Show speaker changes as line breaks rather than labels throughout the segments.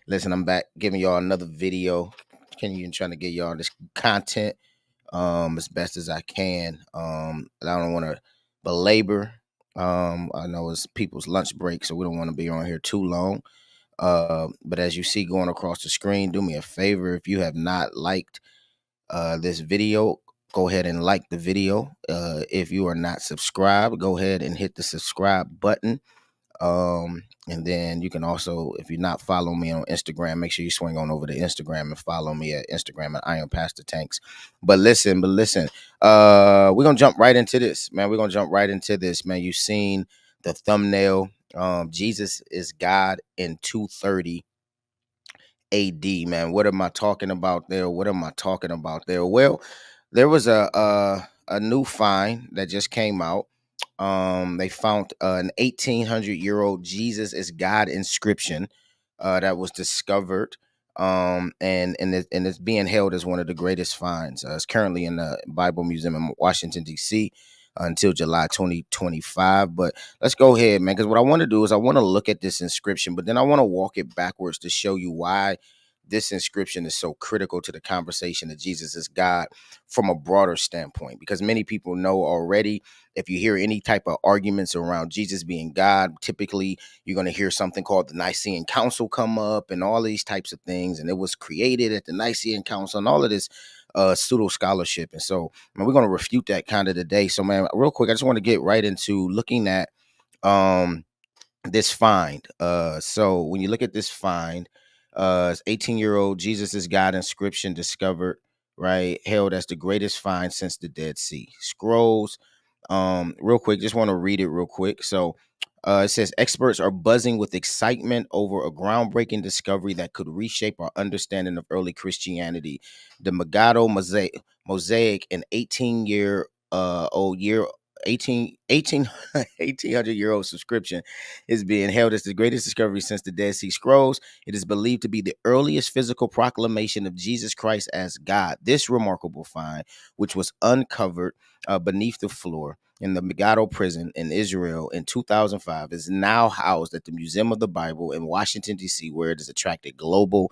Listen, I'm back giving y'all another video. Trying to get y'all this content as best as I can. I don't want to belabor. I know it's people's lunch break, so we don't want to be on here too long. But as you see going across the screen, do me a favor. If you have not liked this video, go ahead and like the video. If you are not subscribed, go ahead and hit the subscribe button. And then you can also, if you're not following me on Instagram, make sure you swing on over to Instagram and follow me at Instagram at I am Pastor Tanks. But listen, we're gonna jump right into this, man. We're gonna jump right into this, man. You've seen the thumbnail. Jesus is God in 230 AD, man. What am I talking about there? Well, there was a new find that just came out. They found an 1800-year-old Jesus is God inscription that was discovered, and it's being held as one of the greatest finds. It's currently in the Bible Museum in Washington D.C. Until July 2025. But let's go ahead, man, because what I want to do is I want to look at this inscription, but then I want to walk it backwards to show you why this inscription is so critical to the conversation that Jesus is God from a broader standpoint. Because many people know already, if you hear any type of arguments around Jesus being God, typically you're going to hear something called the Nicean Council come up and all these types of things. And it was created at the Nicean Council and all of this pseudo scholarship. And so, man, we're going to refute that kind of today. So, man, real quick, I just want to get right into looking at this find. So when you look at this find, 18-year-old Jesus is God inscription discovered, right? Held as the greatest find since the Dead Sea Scrolls. Real quick, just want to read it real quick. So it says experts are buzzing with excitement over a groundbreaking discovery that could reshape our understanding of early Christianity. The Megado mosaic, an 1800-year-old subscription, is being held as the greatest discovery since the Dead Sea Scrolls. It is believed to be the earliest physical proclamation of Jesus Christ as God. This remarkable find, which was uncovered beneath the floor in the Megado prison in Israel in 2005, is now housed at the Museum of the Bible in Washington, D.C., where it has attracted global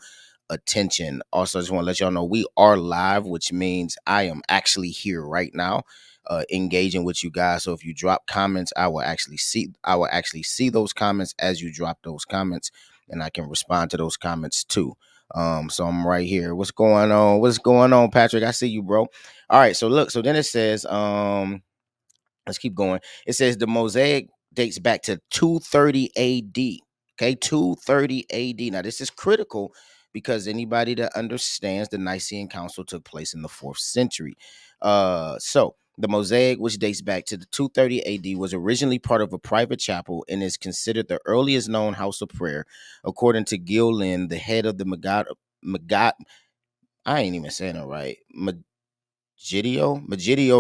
attention. Also, I just want to let y'all know we are live, which means I am actually here right now, engaging with you guys. So if you drop comments, I will actually see those comments as you drop those comments, and I can respond to those comments too. So I'm right here. What's going on, Patrick? I see you, bro. All right, so look, so then it says, let's keep going. It says the mosaic dates back to 230 AD. Okay, 230 AD. Now, this is critical because anybody that understands the Nicene Council took place in the 4th century. So the mosaic, which dates back to the 230 AD, was originally part of a private chapel and is considered the earliest known house of prayer, according to Gil Lin, the head of the Megado. I ain't even saying it right. Megiddo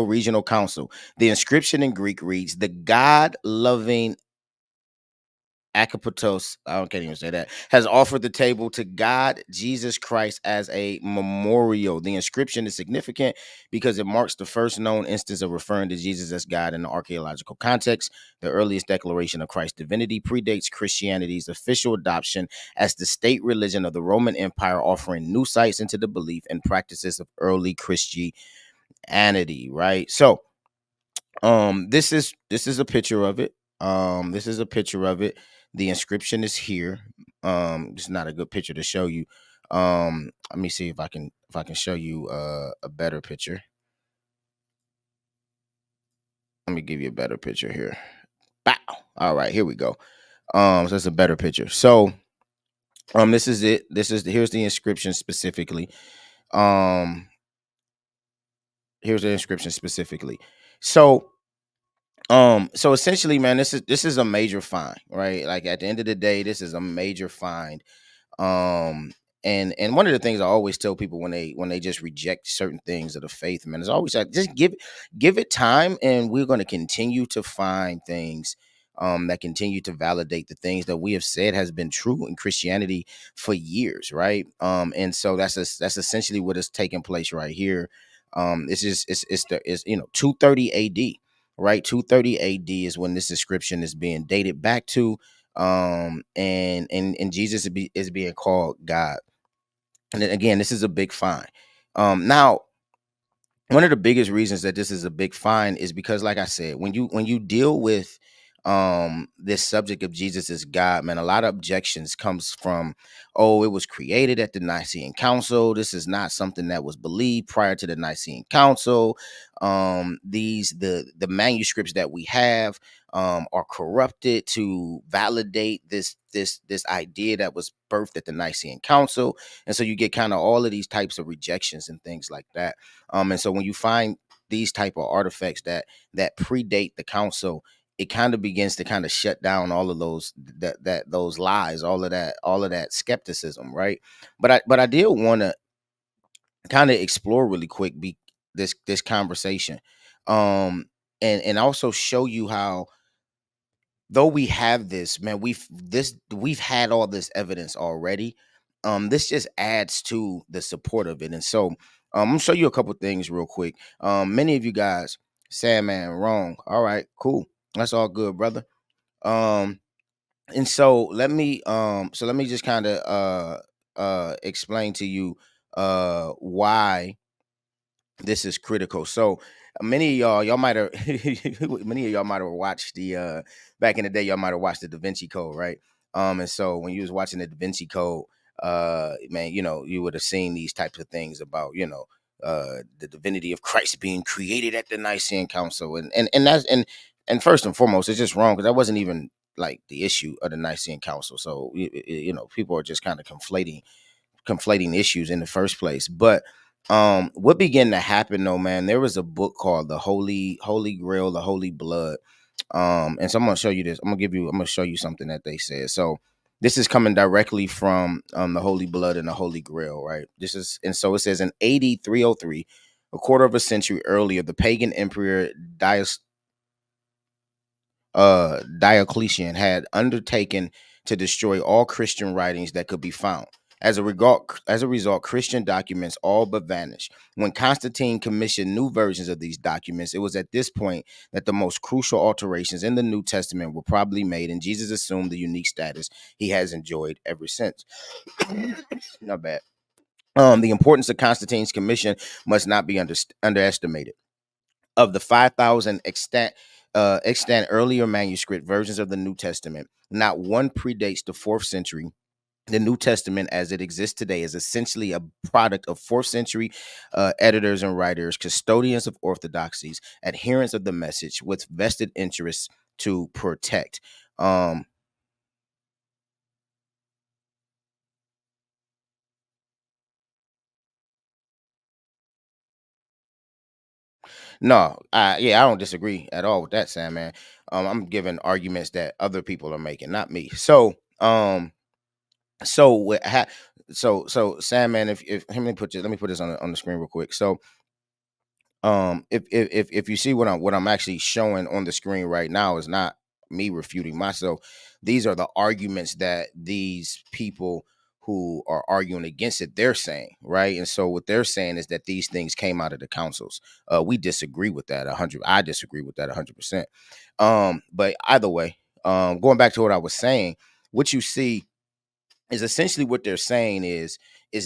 Regional Council. The inscription in Greek reads, "The God-loving Akapatos," I can't even say that, "has offered the table to God, Jesus Christ, as a memorial." The inscription is significant because it marks the first known instance of referring to Jesus as God in the archaeological context. The earliest declaration of Christ's divinity predates Christianity's official adoption as the state religion of the Roman Empire, offering new sights into the belief and practices of early Christianity. Right? So this is a picture of it. The inscription is here. It's not a good picture to show you. Let me see if I can show you a better picture. Let me give you a better picture here. Bow. All right, here we go. So that's a better picture. So this is it. Here's the inscription specifically. Here's the inscription specifically. So essentially, man, this is a major find, right? Like at the end of the day, this is a major find. And one of the things I always tell people when they just reject certain things of the faith, man, is always like, just give it time, and we're going to continue to find things that continue to validate the things that we have said has been true in Christianity for years, right? And so that's essentially what is taking place right here. It's 230 AD. Right, 230 AD is when this inscription is being dated back to. And Jesus is being called God. And then again, this is a big fine. Now, one of the biggest reasons that this is a big fine is because, like I said, when you deal with this subject of Jesus as God, man, a lot of objections comes from, oh, it was created at the Nicean Council. This is not something that was believed prior to the Nicean Council. The manuscripts that we have are corrupted to validate this idea that was birthed at the Nicean Council. And so you get kind of all of these types of rejections and things like that. And so when you find these type of artifacts that predate the council, it kind of begins to kind of shut down all of those lies, all of that skepticism, right? But I did want to kind of explore really quick this conversation, um, and also show you how, though we have this, man, we've had all this evidence already. This just adds to the support of it. And so I'm gonna show you a couple things real quick. Many of you guys saying, man, wrong. All right, cool. That's all good, brother. Um, and so let me just kind of explain to you why this is critical. So many of y'all might have many of y'all might have watched the back in the day, y'all might have watched the Da Vinci Code, right? And so when you was watching the Da Vinci Code, man, you would have seen these types of things about, the divinity of Christ being created at the Nicene Council. And first and foremost, it's just wrong, because that wasn't even like the issue of the Nicene Council. So people are just kind of conflating issues in the first place. But what began to happen, though, man, there was a book called The Holy Grail, The Holy Blood. And so I'm gonna show you this. I'm gonna show you something that they said. So this is coming directly from the Holy Blood and the Holy Grail, right? And so it says, in AD 303, a quarter of a century earlier, the pagan emperor Diocletian had undertaken to destroy all Christian writings that could be found. As a result, Christian documents all but vanished. When Constantine commissioned new versions of these documents, it was at this point that the most crucial alterations in the New Testament were probably made, and Jesus assumed the unique status he has enjoyed ever since. Not bad. The importance of Constantine's commission must not be underestimated. Of the 5,000 extant earlier manuscript versions of the New Testament, not one predates the 4th century. The New Testament, as it exists today, is essentially a product of 4th century editors and writers, custodians of orthodoxies, adherents of the message, with vested interests to protect. No, yeah, I don't disagree at all with that, Sam, man. I'm giving arguments that other people are making, not me. So what ha- so Sam, man, if let me put this on the screen real quick. So if you see what I'm actually showing on the screen right now is not me refuting myself. These are the arguments that these people who are arguing against it, they're saying, right? And so what they're saying is that these things came out of the councils. We disagree with that 100. I disagree with that 100%. But either way, going back to what I was saying, what you see is essentially what they're saying is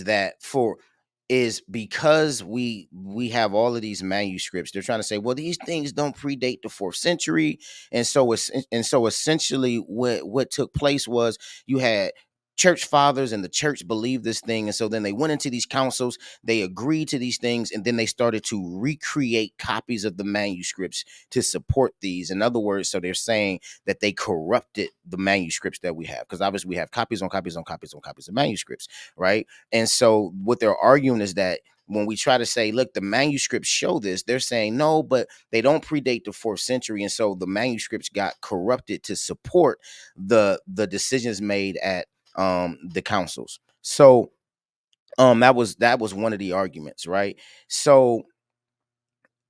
that for is because we have all of these manuscripts, they're trying to say, well, these things don't predate the 4th century. And so essentially what took place was, you had church fathers, and the church believed this thing, and so then they went into these councils, they agreed to these things, and then they started to recreate copies of the manuscripts to support these. In other words, so they're saying that they corrupted the manuscripts that we have, because obviously we have copies on copies on copies on copies of manuscripts, right? And so what they're arguing is that when we try to say, look, the manuscripts show this, they're saying no, but they don't predate the 4th century, and so the manuscripts got corrupted to support the decisions made at the councils. So that was one of the arguments, right? So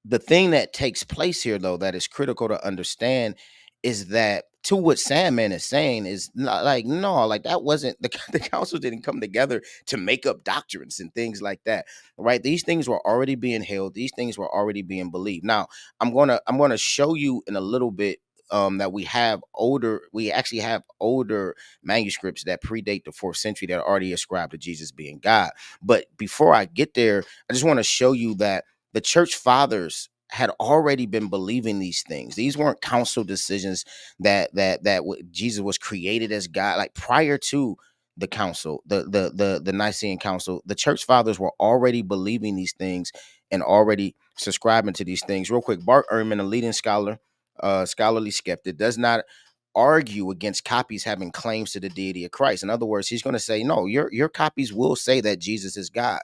the thing that takes place here, though, that is critical to understand, is that, to what Sandman is saying, is not like, no, like, that wasn't the council didn't come together to make up doctrines and things like that, right? These things were already being held, these things were already being believed. Now, I'm gonna show you in a little bit that we actually have older manuscripts that predate the 4th century that already ascribe to Jesus being God. But before I get there, I just want to show you that the church fathers had already been believing these things. These weren't council decisions that Jesus was created as God. Like prior to the council, the Nicean Council, the church fathers were already believing these things and already subscribing to these things. Real quick, Bart Ehrman, a leading scholarly skeptic, does not argue against copies having claims to the deity of Christ. In other words, he's going to say, no, your copies will say that Jesus is God.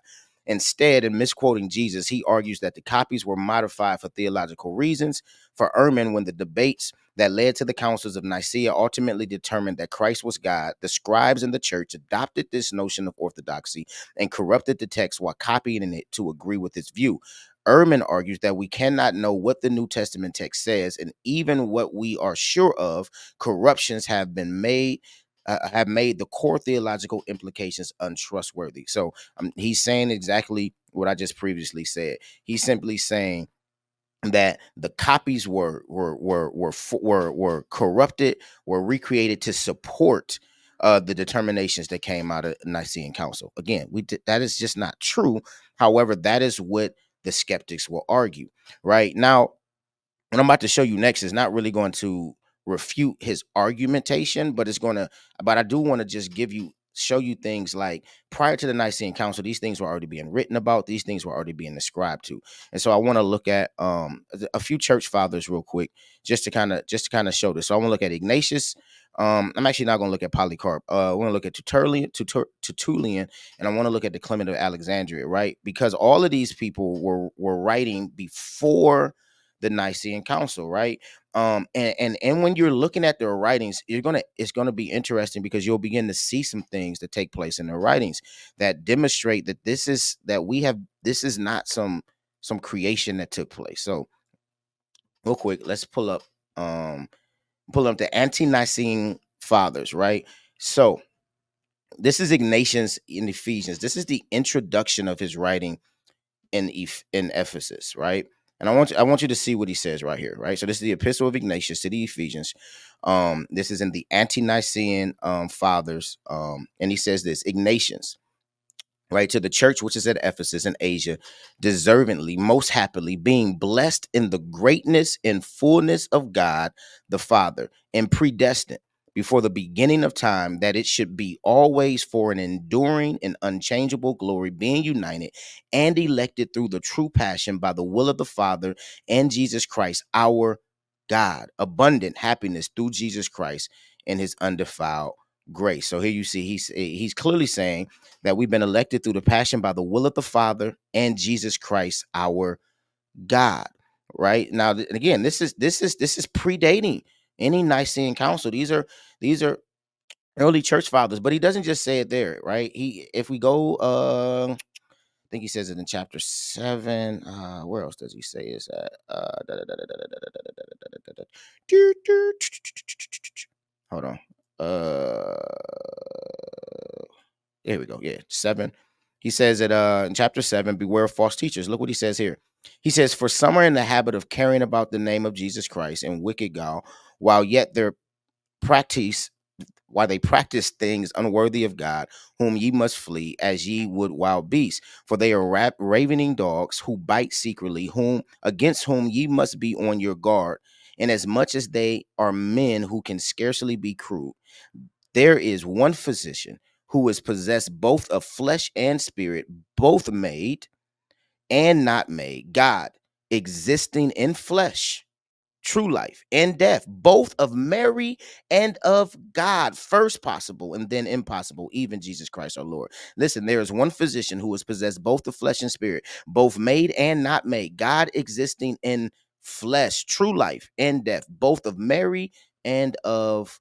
Instead, in misquoting Jesus, he argues that the copies were modified for theological reasons. For Ehrman, when the debates that led to the councils of Nicaea ultimately determined that Christ was God, the scribes in the church adopted this notion of orthodoxy and corrupted the text while copying it to agree with its view. Ehrman argues that we cannot know what the New Testament text says, and even what we are sure of, corruptions have made the core theological implications untrustworthy. So he's saying exactly what I just previously said. He's simply saying that the copies were corrupted, were recreated to support the determinations that came out of Nicene Council. Again, that is just not true. However, that is what the skeptics will argue. Right now, what I'm about to show you next is not really going to refute his argumentation, but I do want to just show you things like prior to the Nicene Council, these things were already being written about, these things were already being ascribed to. And so I want to look at a few church fathers real quick, just to kind of show this. So I want to look at Ignatius. I'm actually not going to look at Polycarp. I want to look at Tertullian, and I want to look at the Clement of Alexandria, right? Because all of these people were writing before the Nicene Council, right? And when you're looking at their writings, it's gonna be interesting because you'll begin to see some things that take place in their writings that demonstrate that this is not some creation that took place. So real quick, let's pull up the ante-Nicene fathers, right? So this is Ignatius in Ephesians. This is the introduction of his writing in Ephesus, right? And I want you to see what he says right here, right? So this is the Epistle of Ignatius to the Ephesians. This is in the ante-Nicene fathers, and he says this: Ignatius, right, to the church which is at Ephesus in Asia, deservingly, most happily, being blessed in the greatness and fullness of God the Father, and predestined before the beginning of time, that it should be always for an enduring and unchangeable glory, being united and elected through the true passion by the will of the Father and Jesus Christ, our God, abundant happiness through Jesus Christ and his undefiled grace. So here you see he's clearly saying that we've been elected through the passion by the will of the Father and Jesus Christ, our God. Right now, again, this is predating any Nicene Council. These are early church fathers, but he doesn't just say it there, right? If we go, I think he says it in chapter 7. Where else does he say is that? Hold on. Here we go. Yeah, 7. He says it in chapter 7, beware of false teachers. Look what he says here. He says, for some are in the habit of carrying about the name of Jesus Christ in wicked guile, while yet practice they practice things unworthy of God, whom ye must flee, as ye would wild beasts. For they are ravening dogs who bite secretly, against whom ye must be on your guard. And as much as they are men who can scarcely be cruel, there is one physician who is possessed both of flesh and spirit, both made and not made, God, existing in flesh, true life and death, both of Mary and of God, first possible and then impossible, even Jesus Christ our Lord. Listen, there is one physician who has possessed both the flesh and spirit, both made and not made, God existing in flesh, true life and death, both of Mary and of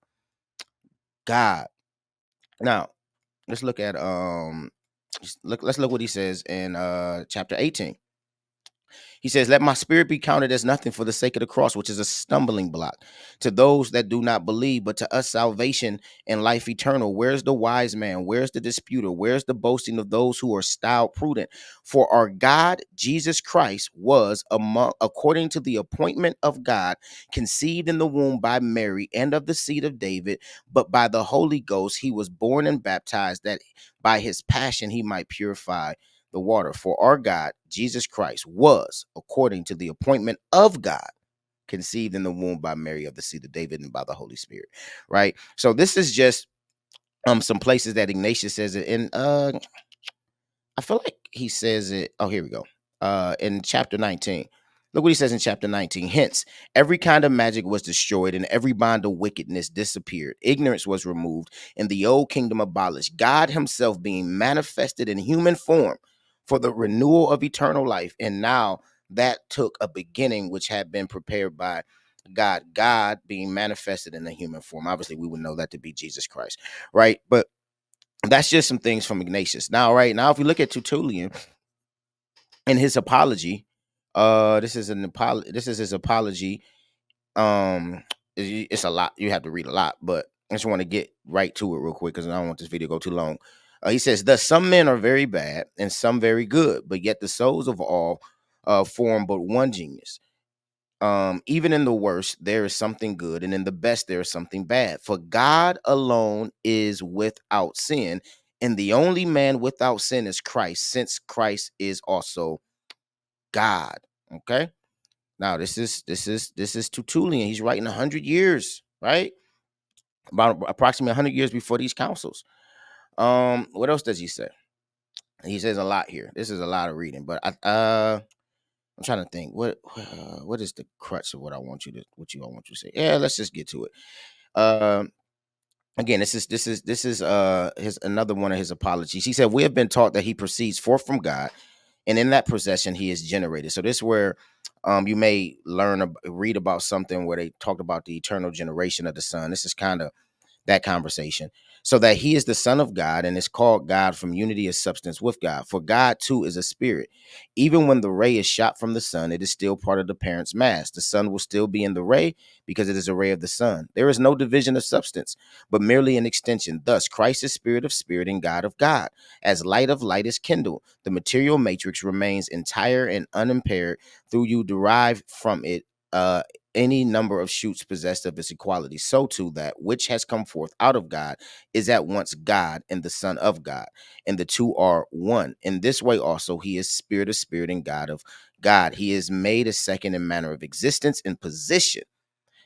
God. Now, let's look at let's look what he says in chapter 18. He says, let my spirit be counted as nothing for the sake of the cross, which is a stumbling block to those that do not believe, but to us salvation and life eternal. Where's the wise man? Where's the disputer? Where's the boasting of those who are styled prudent? For our God, Jesus Christ, was among, according to the appointment of God, conceived in the womb by Mary and of the seed of David, but by the Holy Ghost he was born and baptized, that by his passion he might purify the water. For our God, Jesus Christ, was, according to the appointment of God, conceived in the womb by Mary of the seed of David and by the Holy Spirit. Right. So this is just some places that Ignatius says it in. I feel like he says it. Oh, here we go. In chapter 19. Look what he says in chapter 19. Hence, every kind of magic was destroyed, and every bond of wickedness disappeared. Ignorance was removed, and the old kingdom abolished. God himself being manifested in human form for the renewal of eternal life. And now that took a beginning which had been prepared by God. God being manifested in a human form. Obviously, we would know that to be Jesus Christ, right? But that's just some things from Ignatius. Now, right now, if we look at Tertullian in his apology, this is his apology. It's a lot. You have to read a lot, but I just want to get right to it real quick because I don't want this video to go too long. He says, thus some men are very bad and some very good, but yet the souls of all form but one genius. Even in the worst there is something good, and in the best there is something bad, for God alone is without sin, and the only man without sin is Christ, since Christ is also God. Okay, now this is Tertullian. He's writing 100 years, right, about approximately 100 years before these councils. What else does he say? He says a lot here. This is a lot of reading, but I'm trying to think what is the crutch of what I want you to say. Yeah, let's just get to it. Um, Again, this is his another one of his apologies. He said, "We have been taught that he proceeds forth from God, and in that procession he is generated." So this is where you may read about something where they talked about the eternal generation of the Son. This is kind of that conversation, so that he is the Son of God and is called God from unity of substance with God. For God too is a spirit. Even when the ray is shot from the sun, it is still part of the parent's mass. The sun will still be in the ray because it is a ray of the sun. There is no division of substance, but merely an extension. Thus, Christ is spirit of spirit and God of God. As light of light is kindled, the material matrix remains entire and unimpaired through you derive from it any number of shoots possessed of its equality. So too that which has come forth out of God is at once God and the Son of God, and the two are one. In this way also he is spirit of spirit and God of God. He is made a second in manner of existence and position,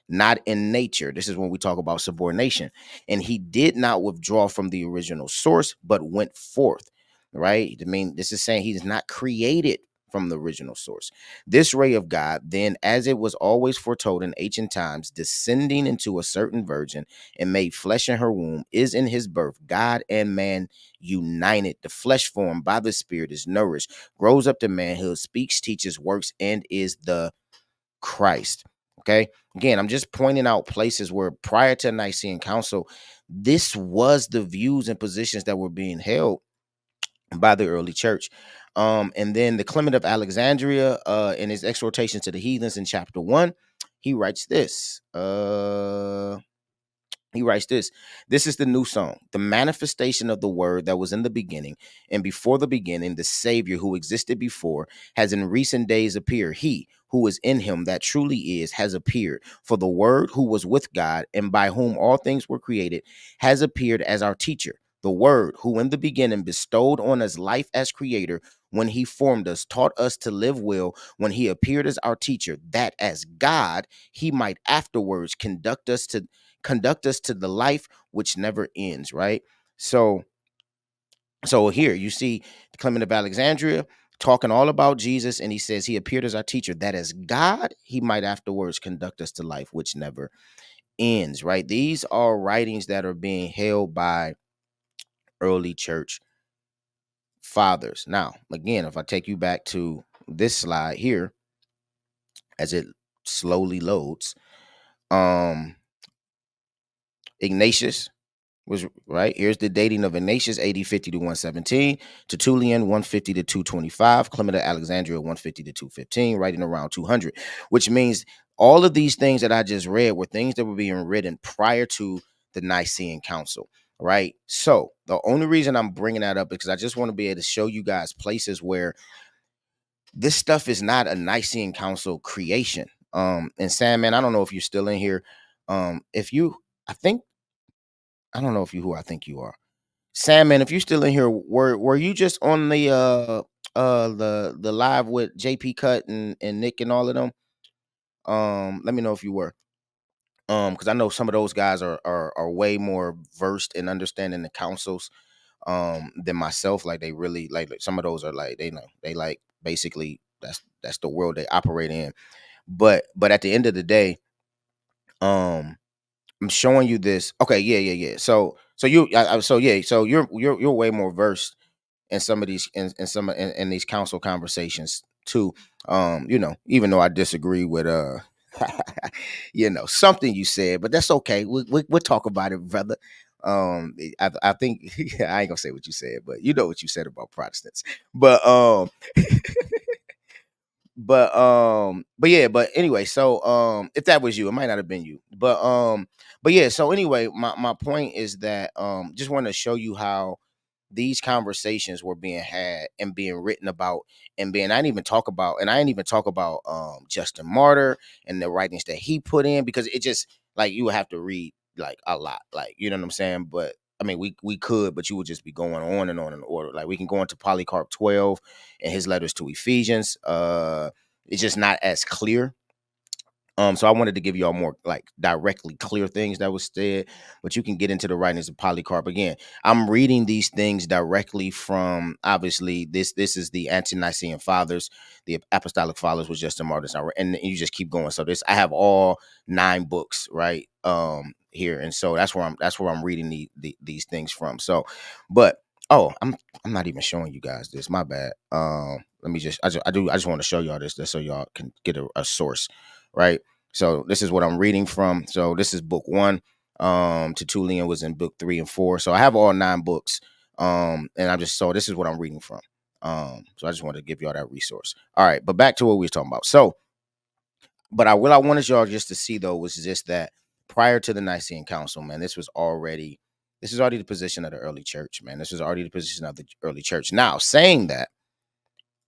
not in nature. This is when we talk about subordination. And he did not withdraw from the original source, but went forth, right? I mean, this is saying he's not created from the original source. This ray of God, then, as it was always foretold in ancient times, descending into a certain virgin and made flesh in her womb, is in his birth, God and man united. The flesh form by the Spirit is nourished, grows up to manhood, speaks, teaches, works, and is the Christ. Okay. Again, I'm just pointing out places where prior to Nicean Council, this was the views and positions that were being held by the early church. And then the Clement of Alexandria, in his exhortation to the heathens in chapter 1, he writes this. He writes this. This is the new song, the manifestation of the word that was in the beginning. And before the beginning, the Savior who existed before has in recent days appeared. He who is in him that truly is has appeared. For the word who was with God and by whom all things were created has appeared as our teacher. The word who in the beginning bestowed on us life as creator, when he formed us, taught us to live well, when he appeared as our teacher, that as God, he might afterwards conduct us to the life which never ends, right? So here you see Clement of Alexandria talking all about Jesus, and he says he appeared as our teacher, that as God he might afterwards conduct us to life which never ends, right? These are writings that are being held by early church fathers. Now, again, if I take you back to this slide here as it slowly loads, Ignatius, Was right. Here's the dating of Ignatius, AD 50 to 117, Tertullian 150 to 225, Clement of Alexandria 150 to 215, writing around 200, which means all of these things that I just read were things that were being written prior to the Nicene Council, right? So the only reason I'm bringing that up is because I just want to be able to show you guys places where this stuff is not a Nicene Council creation. And Sam, man, I don't know if you're still in here. If you, I think, I don't know if you who I think you are. Sam, man, if you're still in here, were you just on the live with JP Cut and Nick and all of them? Let me know if you were. Because I know some of those guys are way more versed in understanding the councils than myself. Like they really like some of those are like they know they like basically that's the world they operate in. But at the end of the day, um I'm showing you this. Okay, yeah. So you so yeah, so you're way more versed in some of these in these council conversations too. Even though I disagree with something you said, but that's okay. We'll talk about it, brother. I think I ain't gonna say what you said, but you know what you said about Protestants. But but yeah, but anyway, so if that was you, it might not have been you, but yeah, so anyway, my point is that just want to show you how these conversations were being had and being written about and being I didn't even talk about Justin Martyr and the writings that he put in, because it just like you would have to read like a lot, like you know what I'm saying. But I mean we could, but you would just be going on and on in order. Like we can go into Polycarp 12 and his letters to Ephesians. It's just not as clear. So I wanted to give you all more like directly clear things that was said, but you can get into the writings of Polycarp again. I'm reading these things directly from obviously this is the ante-Nicene fathers, the apostolic fathers was Justin Martyr, and you just keep going. So this I have all 9 books right here, and so that's where I'm reading these things from. So, but oh, I'm not even showing you guys this. My bad. Let me just I just want to show y'all this so y'all can get a source, right? So this is what I'm reading from. So this is book 1. Tertullian was in book 3 and 4. So I have all 9 books. And I'm just so this is what I'm reading from. So I just wanted to give y'all that resource. All right, but back to what we were talking about. So, but what I wanted y'all just to see though was just that prior to the Nicene Council, man, this is already the position of the early church, man. This was already the position of the early church. Now, saying that,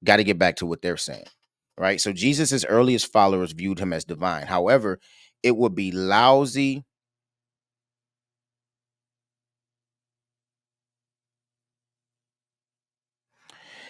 got to get back to what they're saying, right? So Jesus's earliest followers viewed him as divine. However, it would be lousy.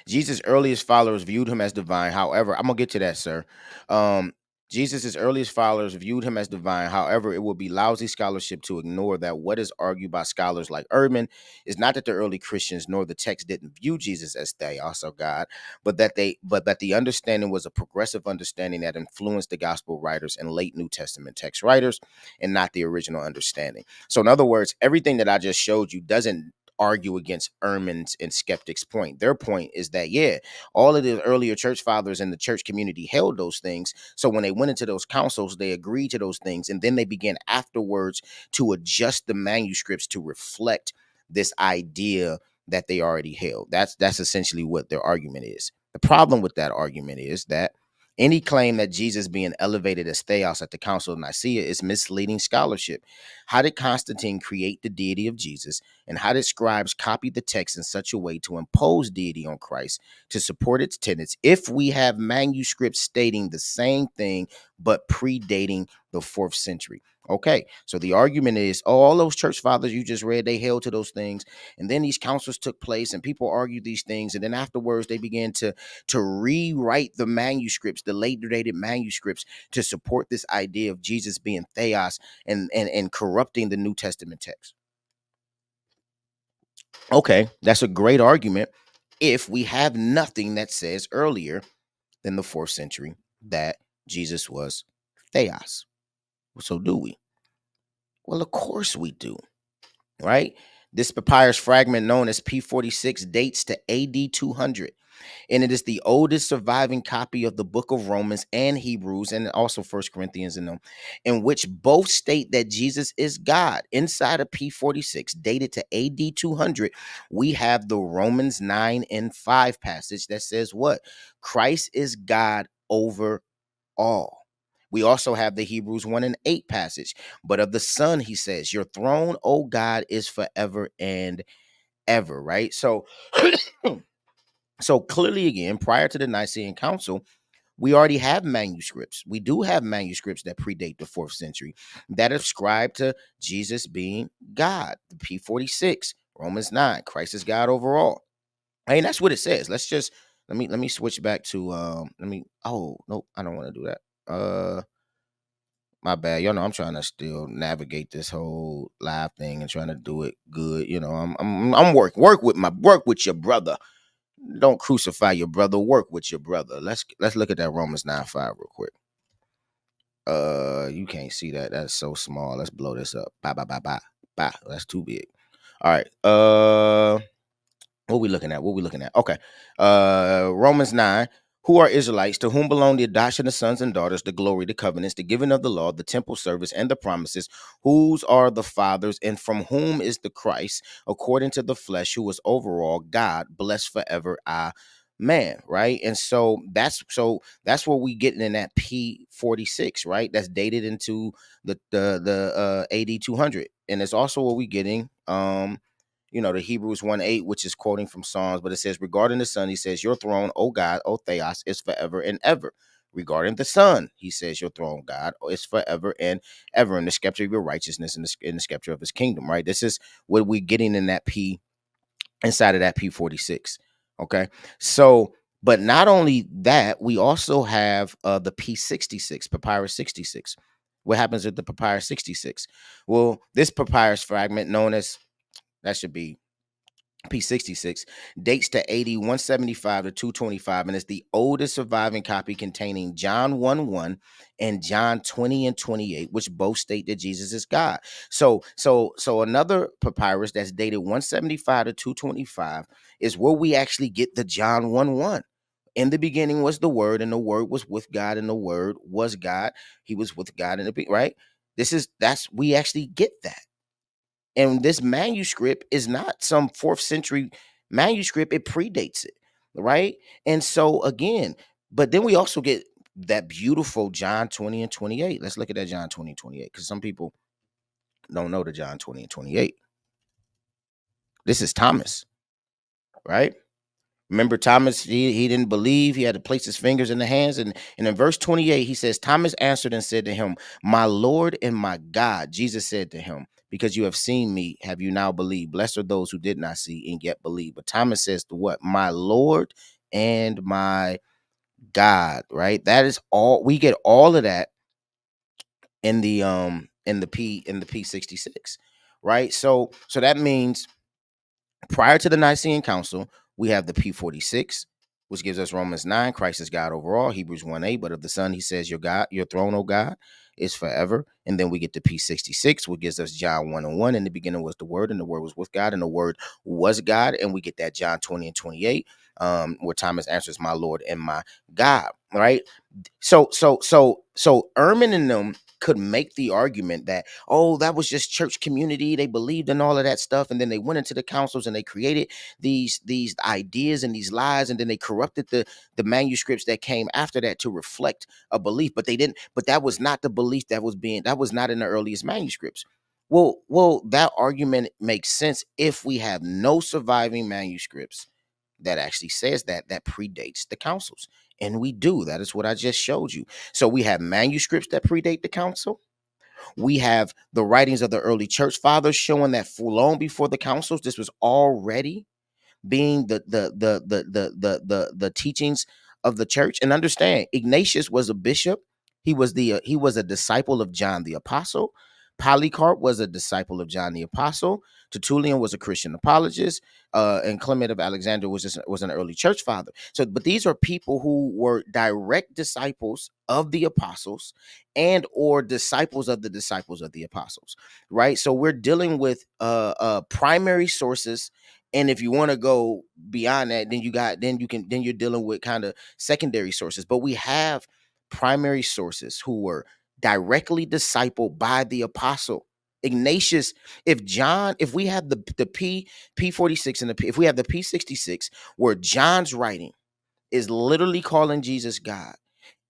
Jesus' earliest followers viewed him as divine. However, I'm gonna get to that, sir. Um, Jesus' earliest followers viewed him as divine. However, it would be lousy scholarship to ignore that what is argued by scholars like Erdman is not that the early Christians nor the text didn't view Jesus as Theos or God, but that the understanding was a progressive understanding that influenced the gospel writers and late New Testament text writers, and not the original understanding. So, in other words, everything that I just showed you doesn't argue against Ehrman's and skeptics' point. Their point is that, yeah, all of the earlier church fathers in the church community held those things. So when they went into those councils, they agreed to those things. And then they began afterwards to adjust the manuscripts to reflect this idea that they already held. That's essentially what their argument is. The problem with that argument is that any claim that Jesus being elevated as Theos at the Council of Nicaea is misleading scholarship. How did Constantine create the deity of Jesus? And how did scribes copy the text in such a way to impose deity on Christ to support its tenets if we have manuscripts stating the same thing but predating the 4th century? Okay, so the argument is, oh, all those church fathers you just read, they held to those things, and then these councils took place, and people argued these things, and then afterwards they began to rewrite the manuscripts, the later dated manuscripts, to support this idea of Jesus being Theos and corrupting the New Testament text. Okay, that's a great argument if we have nothing that says earlier than the 4th century that Jesus was Theos. So do we? Well, of course we do, right? This papyrus fragment, known as P46, dates to AD 200, and it is the oldest surviving copy of the book of Romans and Hebrews, and also First Corinthians in them, in which both state that Jesus is God. Inside of P46, dated to AD 200, we have the Romans 9:5 passage that says what? Christ is God over all. We also have the Hebrews 1:8 passage. But of the Son, he says, your throne, O God, is forever and ever, right? So, so clearly, again, prior to the Nicene Council, we already have manuscripts. We do have manuscripts that predate the 4th century that ascribe to Jesus being God. The P46, Romans 9, Christ is God overall. I mean, that's what it says. Let's just let me switch back to oh nope, I don't want to do that. My bad. Y'all know I'm trying to still navigate this whole live thing and trying to do it good. You know, I'm work with your brother. Don't crucify your brother. Work with your brother. Let's look at that Romans 9:5 real quick. You can't see that. That's so small. Let's blow this up. Bye bye bye bye bye. That's too big. All right. What we looking at? What we looking at? Okay. Romans 9. Who are Israelites, to whom belong the adoption of sons and daughters, the glory, the covenants, the giving of the law, the temple service, and the promises, whose are the fathers, and from whom is the Christ, according to the flesh, who is overall God, blessed forever. Amen. Right. And so that's what we getting in that P46, right? That's dated into the AD 200. And it's also what we getting the Hebrews 1:8, which is quoting from Psalms, but it says, regarding the Son, he says, your throne, O God, O Theos, is forever and ever. Regarding the Son, he says, your throne, God, is forever and ever, in the scepter of your righteousness, and in the scepter of his kingdom, right? This is what we're getting in that inside of that P46. Okay. So, but not only that, we also have the P66, Papyrus 66. What happens with the Papyrus 66? Well, this papyrus fragment, known as, that should be P66, dates to AD 175 to 225, and is the oldest surviving copy, containing John 1:1 and John 20:28, which both state that Jesus is God. So another papyrus that's dated 175 to 225 is where we actually get the John 1:1. In the beginning was the Word, and the Word was with God, and the Word was God. He was with God in the beginning, right? That's we actually get that. And this manuscript is not some 4th century manuscript. It predates it, right? And so again, but then we also get that beautiful John 20:28. Let's look at that John 20:28, because some people don't know the John 20:28. This is Thomas, right? Remember Thomas, he didn't believe. He had to place his fingers in the hands. And in verse 28, he says, Thomas answered and said to him, my Lord and my God. Jesus said to him, because you have seen me, have you now believed? Blessed are those who did not see and yet believe. But Thomas says to what? My Lord and my God, right? That is all. We get all of that in the P66, right? So that means prior to the Nicean Council, we have the P46, which gives us Romans 9, Christ is God overall, Hebrews 1:8, but of the Son, he says, your God, your throne, O God, is forever. And then we get the P66, which gives us John 1:1. In the beginning was the Word, and the Word was with God, and the Word was God. And we get that John 20:28, where Thomas answers, my Lord and my God, right? So Ehrman and them could make the argument that, oh, that was just church community, they believed in all of that stuff, and then they went into the councils and they created these ideas and these lies, and then they corrupted the manuscripts that came after that to reflect a belief. But they didn't, but that was not the belief that was not in the earliest manuscripts. Well, that argument makes sense if we have no surviving manuscripts that actually says that predates the councils. And we do. That is what I just showed you. So we have manuscripts that predate the council. We have the writings of the early church fathers showing that for long before the councils, this was already being the teachings of the church. And understand, Ignatius was a bishop. He was a disciple of John the Apostle. Polycarp was a disciple of John the Apostle. Tertullian was a Christian apologist, and Clement of Alexandria was an early church father. So, but these are people who were direct disciples of the apostles and or disciples of the apostles, right? So we're dealing with primary sources, and if you want to go beyond that, then you're dealing with kind of secondary sources. But we have primary sources who were directly discipled by the apostle Ignatius. If we have the P46 and if we have the P66 where John's writing is literally calling Jesus God,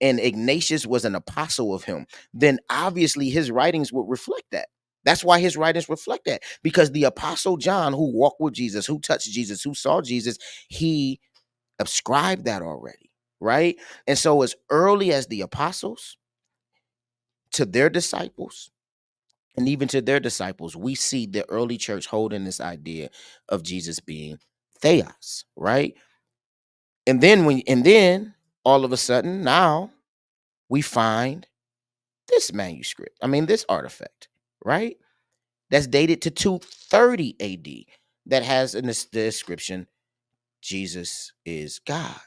and Ignatius was an apostle of him, then obviously his writings would reflect that. That's why his writings reflect that, because the apostle John, who walked with Jesus, who touched Jesus, who saw Jesus, he ascribed that already, right? And so as early as the apostles to their disciples, and even to their disciples, we see the early church holding this idea of Jesus being theos, right? And then all of a sudden now we find this manuscript. I mean, this artifact, right? That's dated to 230 AD that has in this the inscription, Jesus is God.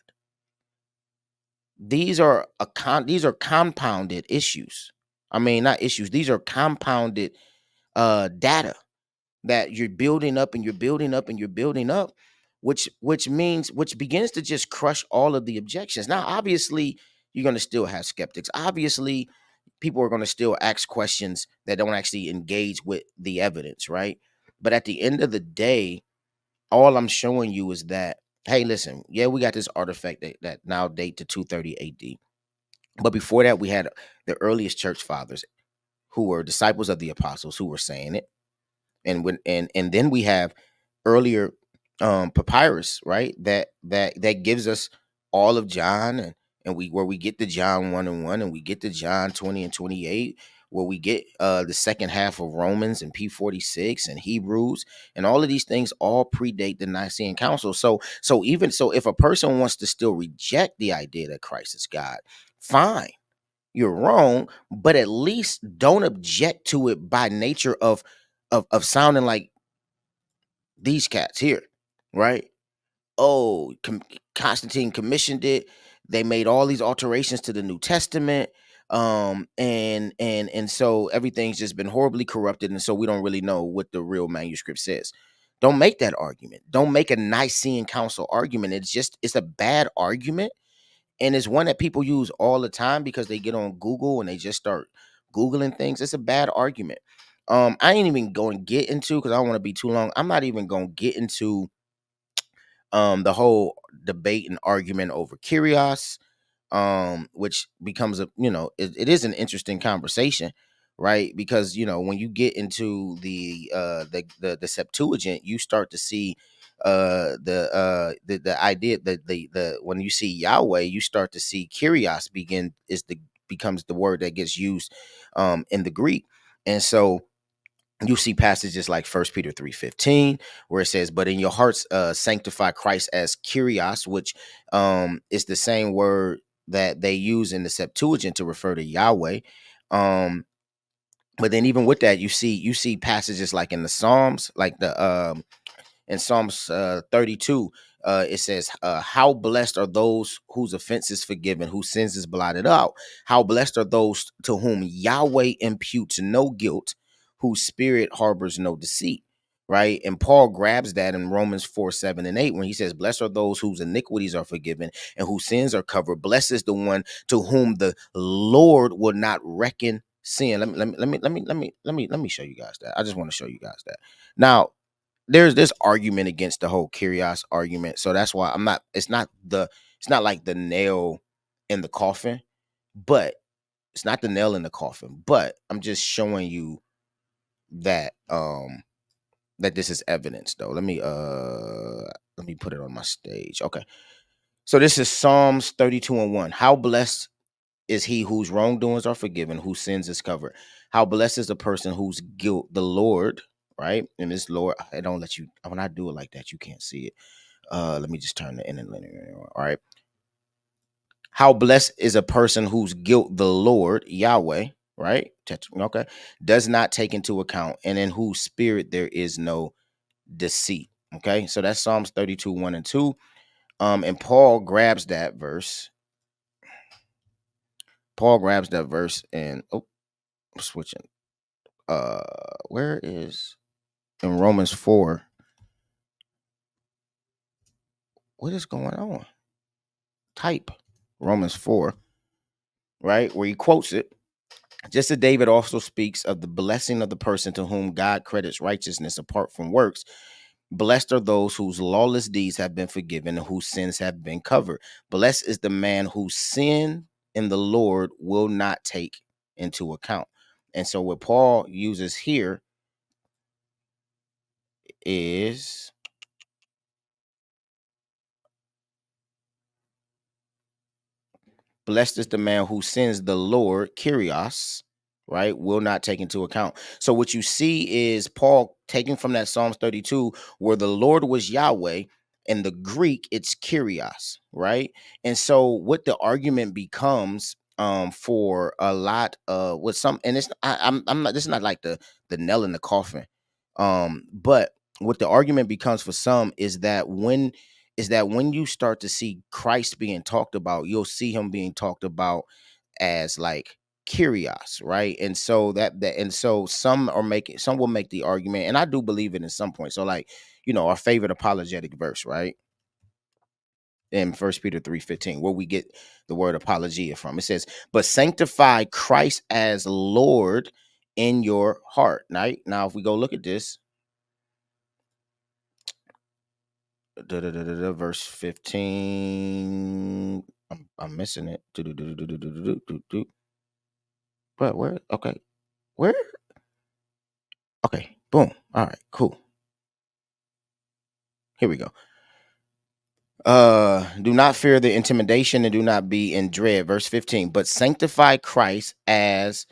These are compounded issues. I mean, not issues. These are compounded data that you're building up and you're building up and you're building up, which begins to just crush all of the objections. Now, obviously, you're going to still have skeptics. Obviously, people are going to still ask questions that don't actually engage with the evidence, right? But at the end of the day, all I'm showing you is that, hey, listen, yeah, we got this artifact that now date to 230 AD. But before that, we had the earliest church fathers who were disciples of the apostles who were saying it. And then we have earlier papyrus, right, that gives us all of John, and we where we get the John 1 and 1, and we get the John 20 and 28, where we get the second half of Romans and P46 and Hebrews, and all of these things all predate the Nicean Council. So even so, if a person wants to still reject the idea that Christ is God, fine, you're wrong, but at least don't object to it by nature of sounding like these cats here, right? Oh, Constantine commissioned it. They made all these alterations to the New Testament, and so everything's just been horribly corrupted, and so we don't really know what the real manuscript says. Don't make that argument. Don't make a Nicene Council argument. It's a bad argument, and it's one that people use all the time because they get on Google and they just start Googling things. It's a bad argument. I ain't even going to get into, because I don't want to be too long. I'm not even going to get into the whole debate and argument over Kyrios, which becomes it is an interesting conversation, right? Because when you get into the Septuagint, you start to see the idea that the when you see Yahweh, you start to see Kyrios becomes the word that gets used in the Greek. And so you see passages like 1 Peter 3:15, where it says, but in your hearts sanctify Christ as Kyrios, which is the same word that they use in the Septuagint to refer to Yahweh. But then even with that, you see passages like in the Psalms, like the in Psalms 32, it says, how blessed are those whose offense is forgiven, whose sins is blotted out. How blessed are those to whom Yahweh imputes no guilt, whose spirit harbors no deceit. Right. And Paul grabs that in Romans 4:7 and 8, when he says, blessed are those whose iniquities are forgiven and whose sins are covered. Blessed is the one to whom the Lord will not reckon sin. Let me show you guys that. I just want to show you guys that. Now, there's this argument against the whole Kyrios argument. So that's why it's not like the nail in the coffin, but it's not the nail in the coffin, but I'm just showing you that that this is evidence though. Let me put it on my stage. Okay. So this is Psalms 32:1. How blessed is he whose wrongdoings are forgiven, whose sins is covered. How blessed is the person whose guilt the Lord, right? And this Lord, I don't let you, when I do it like that, you can't see it. Let me just turn the interlinear on. All right. How blessed is a person whose guilt the Lord, Yahweh, right? Okay. Does not take into account, and in whose spirit there is no deceit. Okay. So that's Psalms 32, 1 and 2. And Paul grabs that verse. And I'm switching. Where is in Romans 4? What is going on? Type Romans 4, right? Where he quotes it. Just as David also speaks of the blessing of the person to whom God credits righteousness apart from works. Blessed are those whose lawless deeds have been forgiven and whose sins have been covered. Blessed is the man whose sin in the Lord will not take into account. And so what Paul uses here is blessed is the man who sins the Lord, Kyrios, right, will not take into account. So what you see is Paul taking from that Psalms 32, where the Lord was Yahweh. In the Greek, it's Kyrios, right? And so what the argument becomes for a lot with some, and it's I'm not, this is not like the nail in the coffin. But what the argument becomes for some is that when you start to see Christ being talked about, you'll see him being talked about as like Kyrios, right? And so and so some will make the argument, and I do believe it in some point. So like, our favorite apologetic verse, right? In 1 Peter 3:15, where we get the word apologia from. It says, but sanctify Christ as Lord in your heart. Now if we go look at this, verse 15. I'm missing it. But where? Okay. Where? Okay. Boom. All right. Cool. Here we go. Do not fear the intimidation and do not be in dread. Verse 15. But sanctify Christ as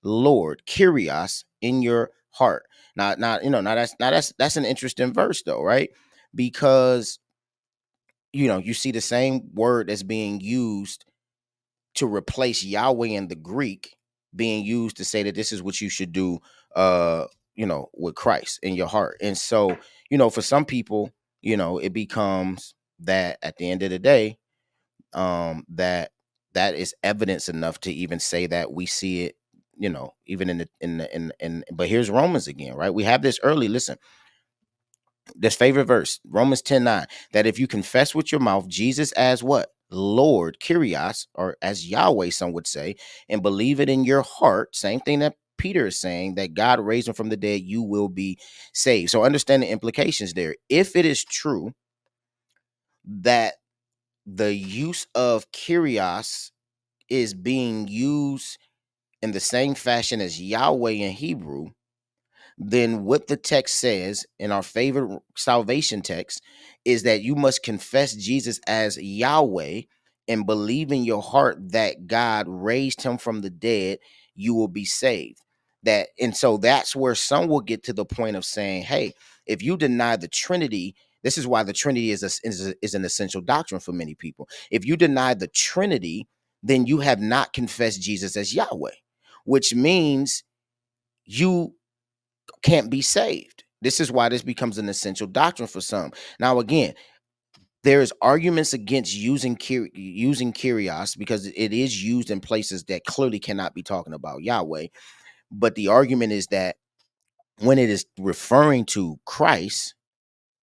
Lord, Kyrios, in your heart. Now that's an interesting verse though, right? Because you see the same word that's being used to replace Yahweh in the Greek being used to say that this is what you should do, with Christ in your heart. And so, for some people, it becomes that at the end of the day, that is evidence enough to even say that we see it, even but here's Romans again, right? We have this early, listen, this favorite verse, Romans 10:9, that if you confess with your mouth Jesus as what? Lord, Kyrios, or as Yahweh, some would say, and believe it in your heart, same thing that Peter is saying, that God raised him from the dead, you will be saved. So understand the implications there. If it is true that the use of Kyrios is being used in the same fashion as Yahweh in Hebrew, then what the text says in our favorite salvation text is that you must confess Jesus as Yahweh and believe in your heart that God raised him from the dead, you will be saved. And so that's where some will get to the point of saying, hey, if you deny the Trinity, this is why the Trinity is an essential doctrine for many people. If you deny the Trinity, then you have not confessed Jesus as Yahweh, which means you can't be saved. This is why this becomes an essential doctrine for some. Now, again, there's arguments against using Kyrios because it is used in places that clearly cannot be talking about Yahweh. But the argument is that when it is referring to Christ,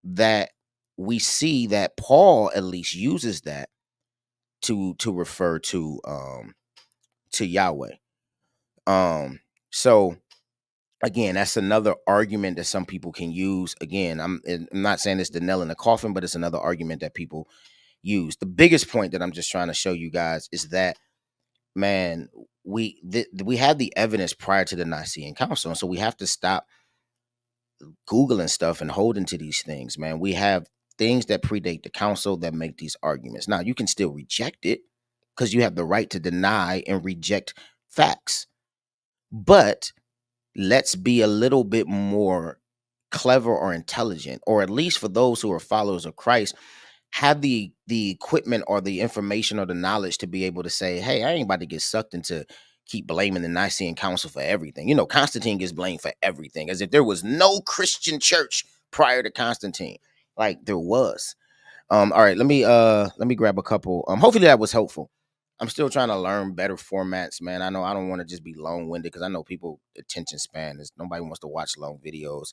that we see that Paul at least uses that to refer to Yahweh. So again, that's another argument that some people can use. Again, I'm not saying it's the nail in the coffin, but it's another argument that people use. The biggest point that I'm just trying to show you guys is that, man, we have the evidence prior to the Nicean Council, and so we have to stop Googling stuff and holding to these things, man. We have things that predate the council that make these arguments. Now, you can still reject it because you have the right to deny and reject facts, but let's be a little bit more clever or intelligent, or at least for those who are followers of Christ, have the equipment or the information or the knowledge to be able to say, hey, I ain't about to get sucked into keep blaming the Nicean Council for everything. You know, Constantine gets blamed for everything, as if there was no Christian church prior to Constantine. Like there was. All right, let me grab a couple. Hopefully that was helpful. I'm still trying to learn better formats, man. I know I don't want to just be long-winded because I know people attention span is nobody wants to watch long videos.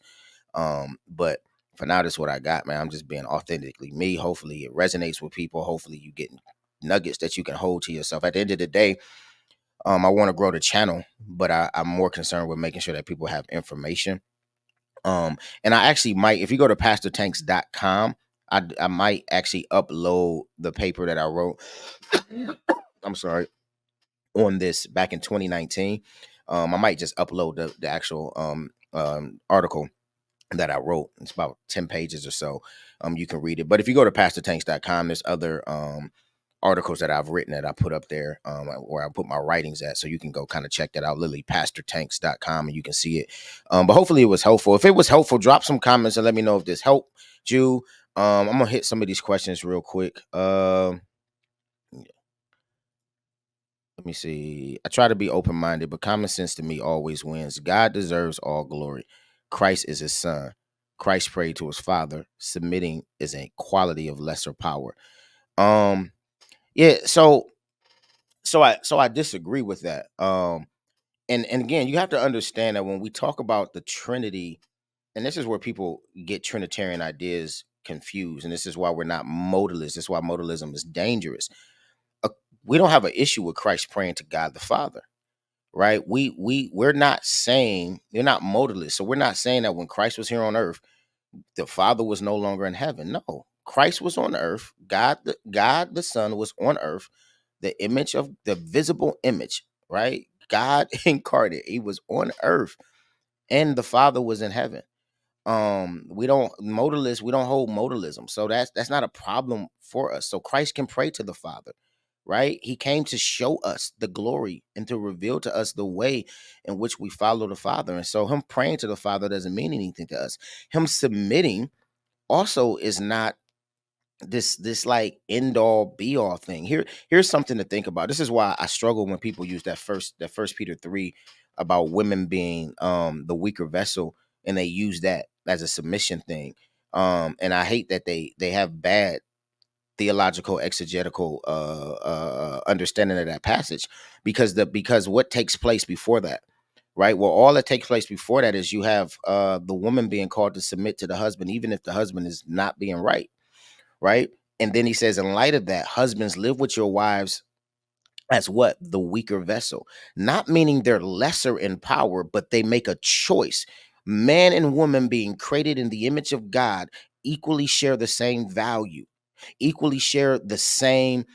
But for now, that's what I got, man. I'm just being authentically me. Hopefully it resonates with people. Hopefully you get nuggets that you can hold to yourself. At the end of the day, I want to grow the channel, but I'm more concerned with making sure that people have information. And I actually might, if you go to pastortanks.com, I might actually upload the paper that I wrote. I'm sorry, on this back in 2019. I might just upload the actual article that I wrote. It's about 10 pages or so. You can read it. But if you go to pastortanks.com, there's other articles that I've written that I put up there, where I put my writings at. So you can go kind of check that out, literally pastortanks.com, and you can see it. But hopefully it was helpful. If it was helpful, drop some comments and let me know if this helped you. I'm gonna hit some of these questions real quick. Let me see. I try to be open minded, but common sense to me always wins. God deserves all glory. Christ is his son. Christ prayed to his father. Submitting is a quality of lesser power. Yeah, so I disagree with that. And again, you have to understand that when we talk about the Trinity, and this is where people get Trinitarian ideas confused, and this is why we're not modalists. This is why modalism is dangerous. Uh, we don't have an issue with Christ praying to God the Father, right? We're not saying you're not modalists, so we're not saying that when Christ was here on earth, the Father was no longer in heaven. No, Christ was on earth. God the Son was on earth, the image of the visible image, right? God incarnate. He was on earth, and the Father was in heaven. We don't modalists, we don't hold modalism, so that's not a problem for us. So Christ can pray to the Father, right? He came to show us the glory and to reveal to us the way in which we follow the Father. And so him praying to the Father doesn't mean anything to us. Him submitting also is not this like end all be all thing. Here's something to think about. This is why I struggle when people use that first Peter 3 about women being the weaker vessel, and they use that as a submission thing. And I hate that they have bad theological exegetical understanding of that passage, because what takes place before that, right? Well, all that takes place before that is you have the woman being called to submit to the husband, even if the husband is not being right? And then he says, in light of that, husbands, live with your wives as what? The weaker vessel. Not meaning they're lesser in power, but they make a choice. Man and woman, being created in the image of God, equally share the same value, equally share the same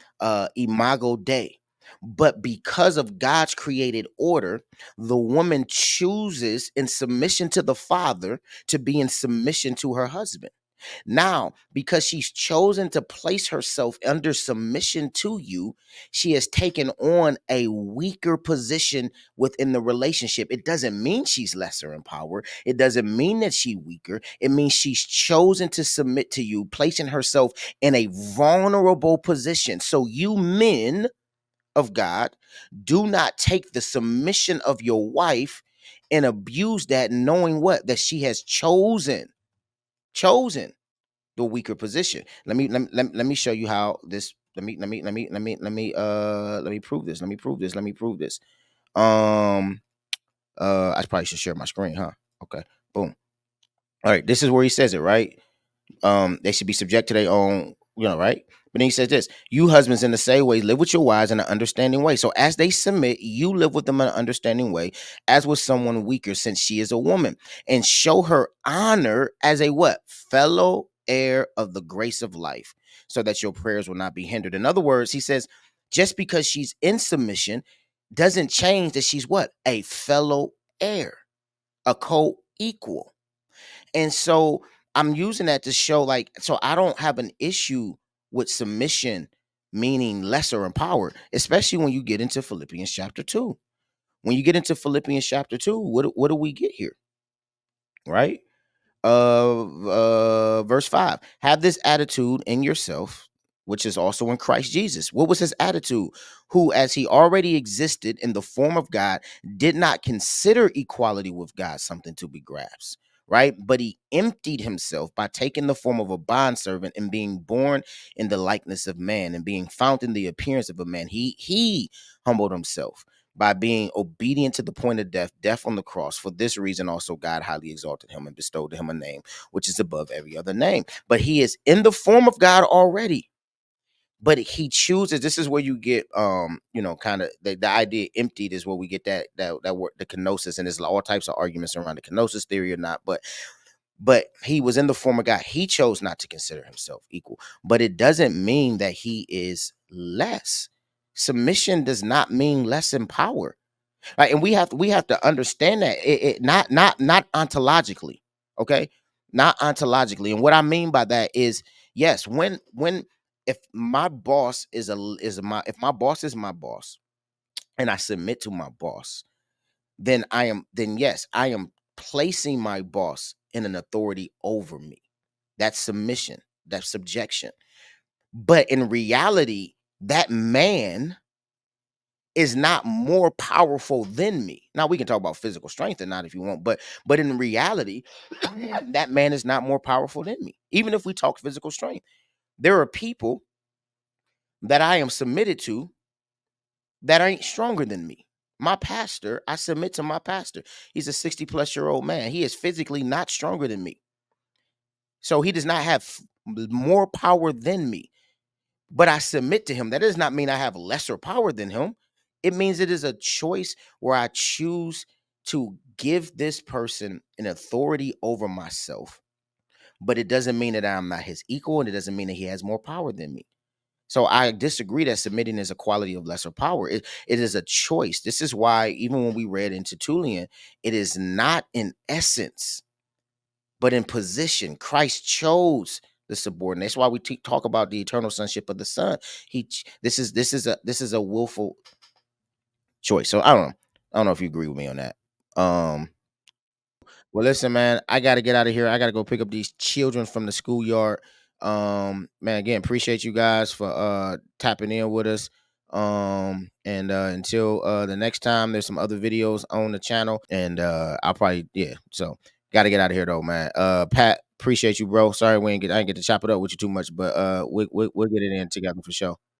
imago Dei. But because of God's created order, the woman chooses, in submission to the Father, to be in submission to her husband. Now, because she's chosen to place herself under submission to you, she has taken on a weaker position within the relationship. It doesn't mean she's lesser in power. It doesn't mean that she's weaker. It means she's chosen to submit to you, placing herself in a vulnerable position. So you men of God, do not take the submission of your wife and abuse that, knowing what? That she has chosen the weaker position. Let me show you how this. Let me prove this. Let me prove this. I probably should share my screen, huh? Okay. Boom. All right. This is where he says it, right? They should be subject to their own, right? But then he says this: you husbands, in the same way, live with your wives in an understanding way. So as they submit, you live with them in an understanding way, as with someone weaker, since she is a woman, and show her honor as a what? Fellow heir of the grace of life, so that your prayers will not be hindered. In other words, he says, just because she's in submission doesn't change that she's what? A fellow heir, a co-equal. And so I'm using that to show, like, so I don't have an issue with submission meaning lesser in power, especially when you get into Philippians chapter 2. When you get into Philippians chapter 2, what do we get here? Right? Verse 5. Have this attitude in yourself. which is also in Christ Jesus. What was his attitude? Who, as he already existed in the form of God, did not consider equality with God something to be grasped, right? But he emptied himself by taking the form of a bondservant and being born in the likeness of man and being found in the appearance of a man. He humbled himself by being obedient to the point of death, death on the cross. For this reason, also God highly exalted him and bestowed him a name which is above every other name. But he is in the form of God already. But he chooses. This is where you get, kind of the idea emptied is where we get that word, the kenosis, and there's all types of arguments around the kenosis theory or not. But he was in the form of God. He chose not to consider himself equal. But it doesn't mean that he is less. Submission does not mean less in power, right? And we have to understand that it not ontologically, okay, not ontologically. And what I mean by that is, yes, when if my boss if my boss is my boss and I submit to my boss, then yes, I am placing my boss in an authority over me. That's submission, that's subjection. But in reality, that man is not more powerful than me. Now we can talk about physical strength or not if you want, but in reality, that man is not more powerful than me. Even if we talk physical strength, there are people that I am submitted to that ain't stronger than me. My pastor, I submit to my pastor. He's a 60-plus-year-old man. He is physically not stronger than me. So he does not have more power than me. But I submit to him. That does not mean I have lesser power than him. It means it is a choice where I choose to give this person an authority over myself. But it doesn't mean that I'm not his equal, and it doesn't mean that he has more power than me. So I disagree that submitting is a quality of lesser power. It is a choice. This is why, even when we read into Tertullian, it is not in essence, but in position. Christ chose the subordinate. That's why we talk about the eternal sonship of the Son. This is a willful choice. So I don't know if you agree with me on that. Well, listen, man, I got to get out of here. I got to go pick up these children from the schoolyard. Man, again, appreciate you guys for tapping in with us. And until the next time, there's some other videos on the channel, and I'll probably, yeah. So got to get out of here though, man. Pat, appreciate you, bro. Sorry I didn't get to chop it up with you too much, but we'll get it in together for sure.